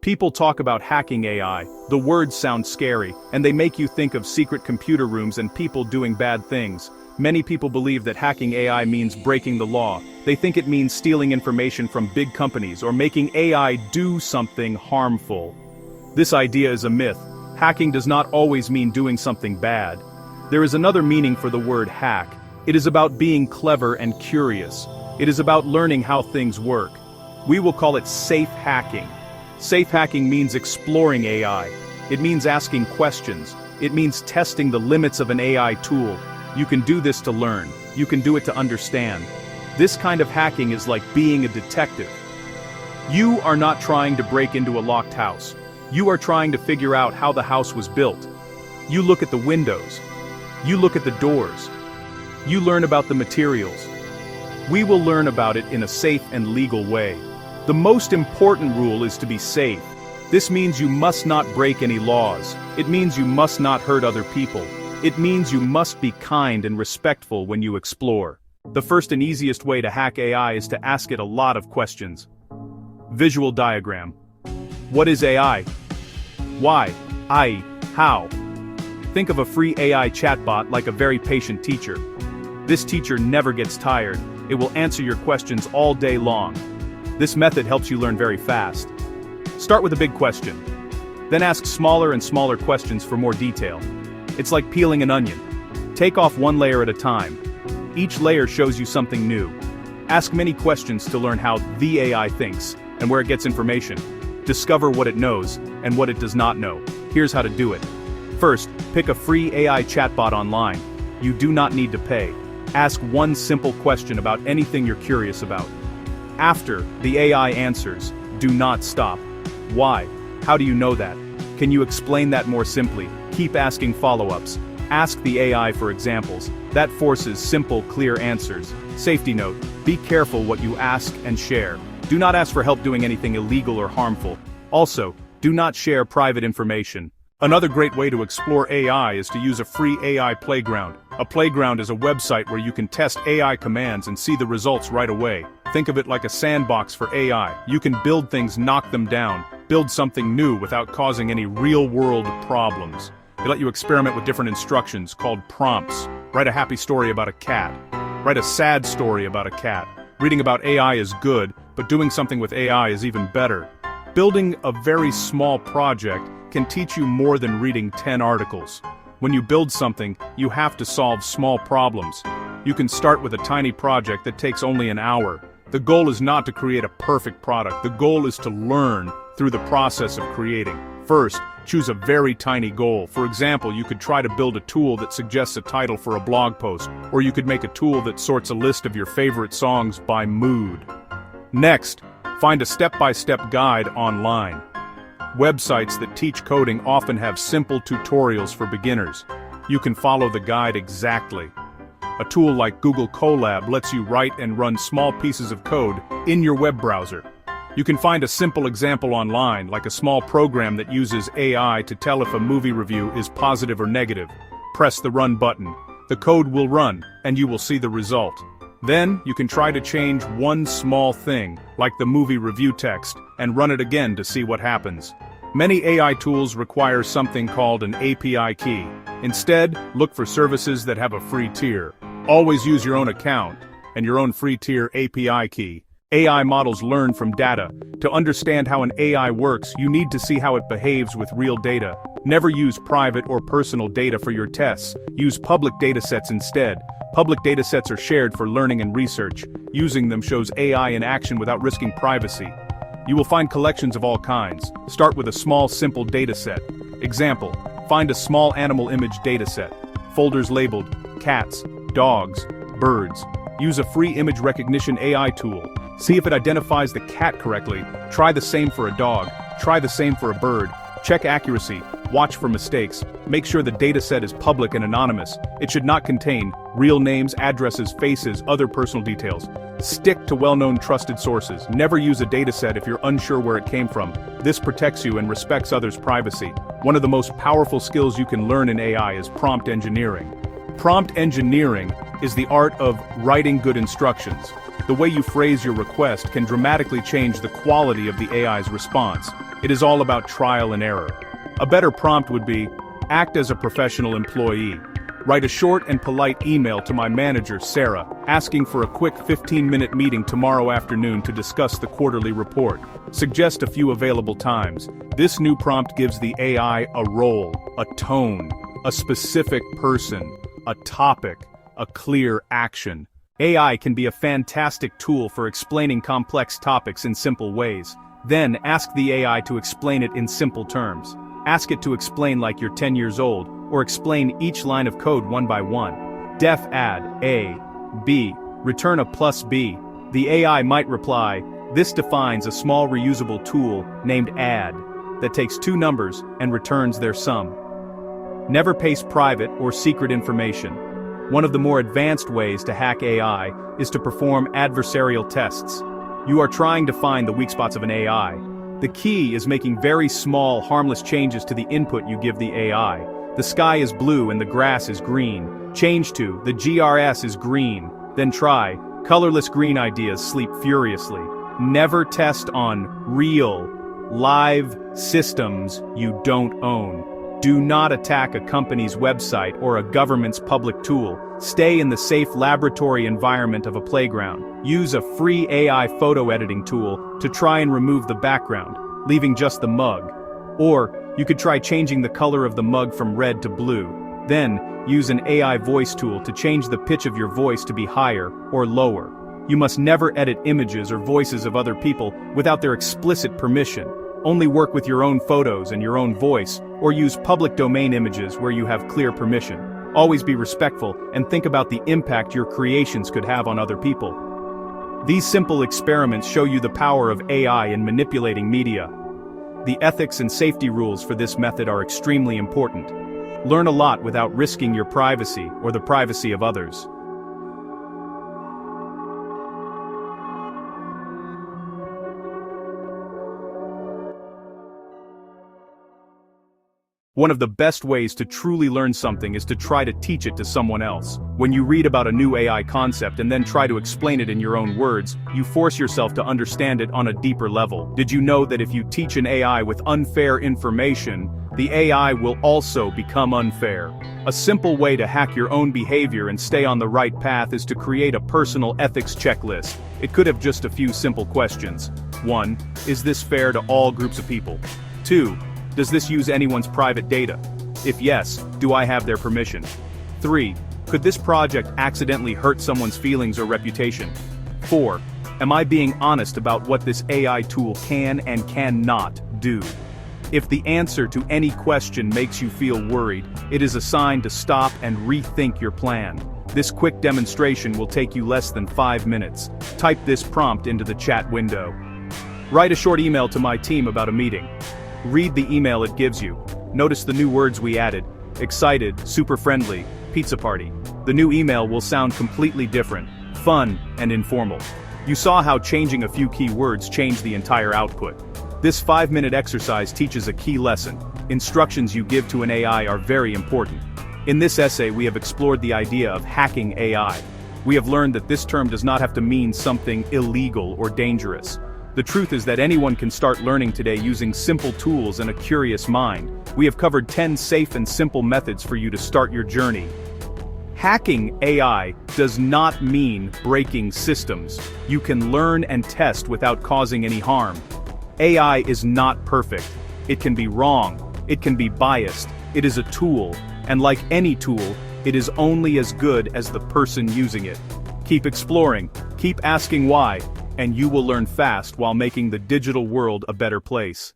People talk about hacking AI, the words sound scary, and they make you think of secret computer rooms and people doing bad things. Many people believe that hacking AI means breaking the law. They think it means stealing information from big companies or making AI do something harmful. This idea is a myth. Hacking does not always mean doing something bad. There is another meaning for the word hack. It is about being clever and curious. It is about learning how things work. We will call it safe hacking. Safe hacking means exploring AI. It means asking questions. It means testing the limits of an AI tool. You can do this to learn. You can do it to understand. This kind of hacking is like being a detective. You are not trying to break into a locked house. You are trying to figure out how the house was built. You look at the windows. You look at the doors. You learn about the materials. We will learn about it in a safe and legal way. The most important rule is to be safe. This means you must not break any laws. It means you must not hurt other people. It means you must be kind and respectful when you explore. The first and easiest way to hack AI is to ask it a lot of questions. Visual diagram. What is AI? Why? How? Think of a free AI chatbot like a very patient teacher. This teacher never gets tired. It will answer your questions all day long. This method helps you learn very fast. Start with a big question. Then ask smaller and smaller questions for more detail. It's like peeling an onion. Take off one layer at a time. Each layer shows you something new. Ask many questions to learn how the AI thinks and where it gets information. Discover what it knows and what it does not know. Here's how to do it. First, pick a free AI chatbot online. You do not need to pay. Ask one simple question about anything you're curious about. After the AI answers, do not stop. Why? How do you know that? Can you explain that more simply? Keep asking follow-ups. Ask the AI for examples. That forces simple, clear answers. Safety note: be careful what you ask and share. Do not ask for help doing anything illegal or harmful. Also, do not share private information. Another great way to explore AI is to use a free AI playground. A playground is a website where you can test AI commands and see the results right away. Think of it like a sandbox for AI. You can build things, knock them down, build something new without causing any real-world problems. They let you experiment with different instructions called prompts. Write a happy story about a cat. Write a sad story about a cat. Reading about AI is good, but doing something with AI is even better. Building a very small project can teach you more than reading 10 articles. When you build something, you have to solve small problems. You can start with a tiny project that takes only an hour. The goal is not to create a perfect product. The goal is to learn through the process of creating. First, choose a very tiny goal. For example, you could try to build a tool that suggests a title for a blog post, or you could make a tool that sorts a list of your favorite songs by mood. Next, find a step-by-step guide online. Websites that teach coding often have simple tutorials for beginners. You can follow the guide exactly. A tool like Google Colab lets you write and run small pieces of code in your web browser. You can find a simple example online, like a small program that uses AI to tell if a movie review is positive or negative. Press the run button. The code will run, and you will see the result. Then, you can try to change one small thing, like the movie review text, and run it again to see what happens. Many AI tools require something called an API key. Instead, look for services that have a free tier. Always use your own account and your own free tier API key. AI models learn from data. To understand how an AI works, you need to see how it behaves with real data. Never use private or personal data for your tests. Use public datasets instead. Public datasets are shared for learning and research. Using them shows AI in action without risking privacy. You will find collections of all kinds. Start with a small, simple dataset. Example: find a small animal image dataset. Folders labeled cats, dogs, birds. Use a free image recognition AI tool. See if it identifies the cat correctly. Try the same for a dog. Try the same for a bird. Check accuracy. Watch for mistakes. Make sure the dataset is public and anonymous. It should not contain real names, addresses, faces, other personal details. Stick to well-known trusted sources. Never use a dataset if you're unsure where it came from. This protects you and respects others' privacy. One of the most powerful skills you can learn in AI is prompt engineering. Prompt engineering is the art of writing good instructions. The way you phrase your request can dramatically change the quality of the AI's response. It is all about trial and error. A better prompt would be, act as a professional employee. Write a short and polite email to my manager, Sarah, asking for a quick 15-minute meeting tomorrow afternoon to discuss the quarterly report. Suggest a few available times. This new prompt gives the AI a role, a tone, a specific person, a topic, a clear action. AI can be a fantastic tool for explaining complex topics in simple ways. Then, ask the AI to explain it in simple terms. Ask it to explain like you're 10 years old, or explain each line of code one by one. Def add A, B, return a plus B. The AI might reply, this defines a small reusable tool named add that takes two numbers and returns their sum. Never paste private or secret information. One of the more advanced ways to hack AI is to perform adversarial tests. You are trying to find the weak spots of an AI. The key is making very small, harmless changes to the input you give the AI. The sky is blue and the grass is green. Change to, the GRS is green. Then try, colorless green ideas sleep furiously. Never test on real, live systems you don't own. Do not attack a company's website or a government's public tool. Stay in the safe laboratory environment of a playground. Use a free AI photo editing tool to try and remove the background, leaving just the mug. Or, you could try changing the color of the mug from red to blue. Then, use an AI voice tool to change the pitch of your voice to be higher or lower. You must never edit images or voices of other people without their explicit permission. Only work with your own photos and your own voice, or use public domain images where you have clear permission. Always be respectful and think about the impact your creations could have on other people. These simple experiments show you the power of AI in manipulating media. The ethics and safety rules for this method are extremely important. Learn a lot without risking your privacy or the privacy of others. One of the best ways to truly learn something is to try to teach it to someone else. When you read about a new AI concept and then try to explain it in your own words, you force yourself to understand it on a deeper level. Did you know that if you teach an AI with unfair information, the AI will also become unfair? A simple way to hack your own behavior and stay on the right path is to create a personal ethics checklist. It could have just a few simple questions. 1. Is this fair to all groups of people? 2. Does this use anyone's private data? If yes, do I have their permission? 3. Could this project accidentally hurt someone's feelings or reputation? 4. Am I being honest about what this AI tool can and cannot do? If the answer to any question makes you feel worried, it is a sign to stop and rethink your plan. This quick demonstration will take you less than 5 minutes. Type this prompt into the chat window. Write a short email to my team about a meeting. Read the email it gives you. Notice the new words we added: excited, super friendly, pizza party. The new email will sound completely different, fun, and informal. You saw how changing a few key words changed the entire output. This 5-minute exercise teaches a key lesson. Instructions you give to an AI are very important. In this essay, we have explored the idea of hacking AI. We have learned that this term does not have to mean something illegal or dangerous. The truth is that anyone can start learning today using simple tools and a curious mind. We have covered 10 safe and simple methods for you to start your journey. Hacking AI does not mean breaking systems. You can learn and test without causing any harm. AI is not perfect. It can be wrong. It can be biased. It is a tool, and like any tool, it is only as good as the person using it. Keep exploring, keep asking why, and you will learn fast while making the digital world a better place.